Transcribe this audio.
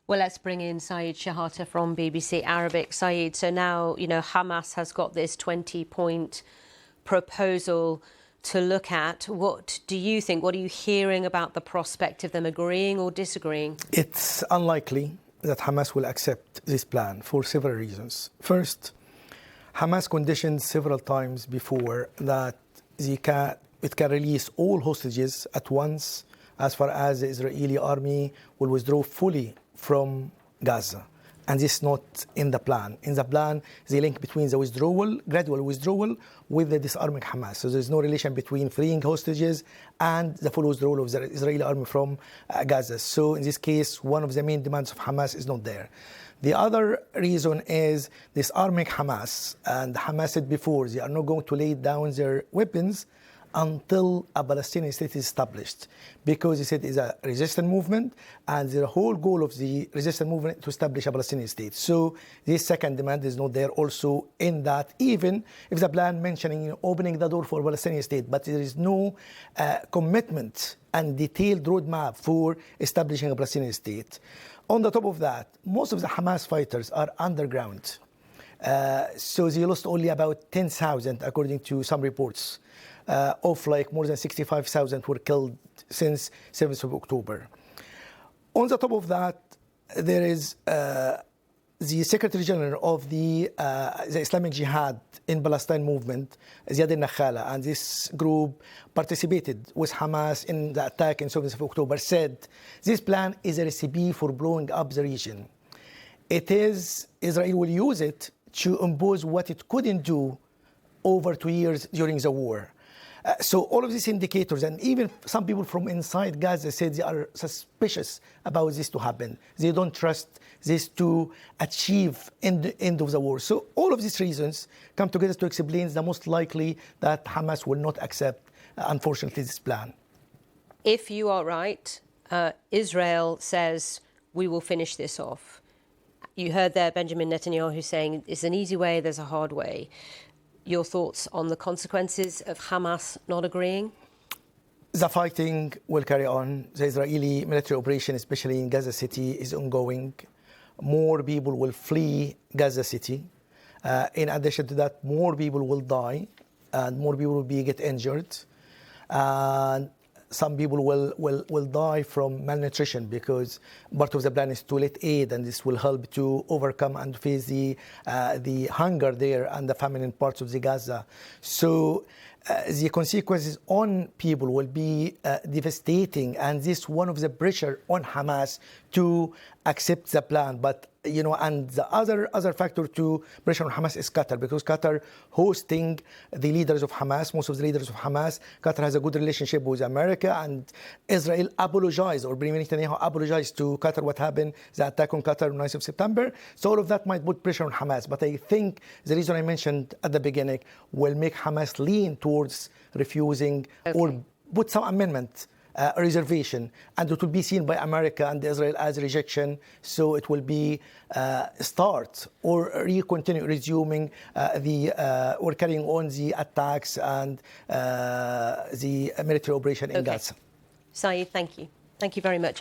Well, let's bring in Saeed Shehata from BBC Arabic. Saeed, so now, Hamas has got this 20-point proposal to look at. What do you think? What are you hearing about the prospect of them agreeing or disagreeing? It's unlikely that Hamas will accept this plan for several reasons. First, Hamas conditioned several times before that it can release all hostages at once as far as the Israeli army will withdraw fully from Gaza. And this is not in the plan. In the plan, the link between the withdrawal, gradual withdrawal, with the disarming Hamas. So there's no relation between freeing hostages and the full withdrawal of the Israeli army from Gaza. So in this case, one of the main demands of Hamas is not there. The other reason is disarming Hamas. And Hamas said before, they are not going to lay down their weapons until a Palestinian state is established, because he said it's a resistance movement, and the whole goal of the resistance movement to establish a Palestinian state. So this second demand is not there also in that, even if the plan mentioning opening the door for a Palestinian state, but there is no commitment and detailed roadmap for establishing a Palestinian state. On the top of that, most of the Hamas fighters are underground. So they lost only about 10,000, according to some reports. Of like more than 65,000 were killed since 7th of October. On the top of that, there is the Secretary General of the Islamic Jihad in Palestine movement, Ziad al-Nakhala, and this group participated with Hamas in the attack in 7th of October, said this plan is a recipe for blowing up the region. Israel will use it to impose what it couldn't do over 2 years during the war. So all of these indicators, and even some people from inside Gaza said they are suspicious about this to happen. They don't trust this to achieve the end of the war. So all of these reasons come together to explain the most likely that Hamas will not accept, unfortunately, this plan. If you are right, Israel says, we will finish this off. You heard there Benjamin Netanyahu saying, it's an easy way, there's a hard way. Your thoughts on the consequences of Hamas not agreeing? The fighting will carry on. The Israeli military operation, especially in Gaza City, is ongoing. More people will flee Gaza City. In addition to that, more people will die, and more people will get injured. And some people will die from malnutrition, because part of the plan is to let aid, and this will help to overcome and face the hunger there and the famine in parts of the Gaza. So the consequences on people will be devastating, and this is one of the pressure on Hamas to accept the plan. But and the other factor to pressure on Hamas is Qatar, because Qatar hosting the leaders of Hamas, most of the leaders of Hamas. Qatar has a good relationship with America, and Israel apologized, or Benjamin Netanyahu apologized to Qatar what happened, the attack on Qatar on 9th of September. So all of that might put pressure on Hamas. But I think the reason I mentioned at the beginning will make Hamas lean towards refusing or put some amendment. Reservation, and it will be seen by America and Israel as rejection. So it will be start or resuming or carrying on the attacks and the military operation in Gaza. Saeed, thank you. Thank you very much.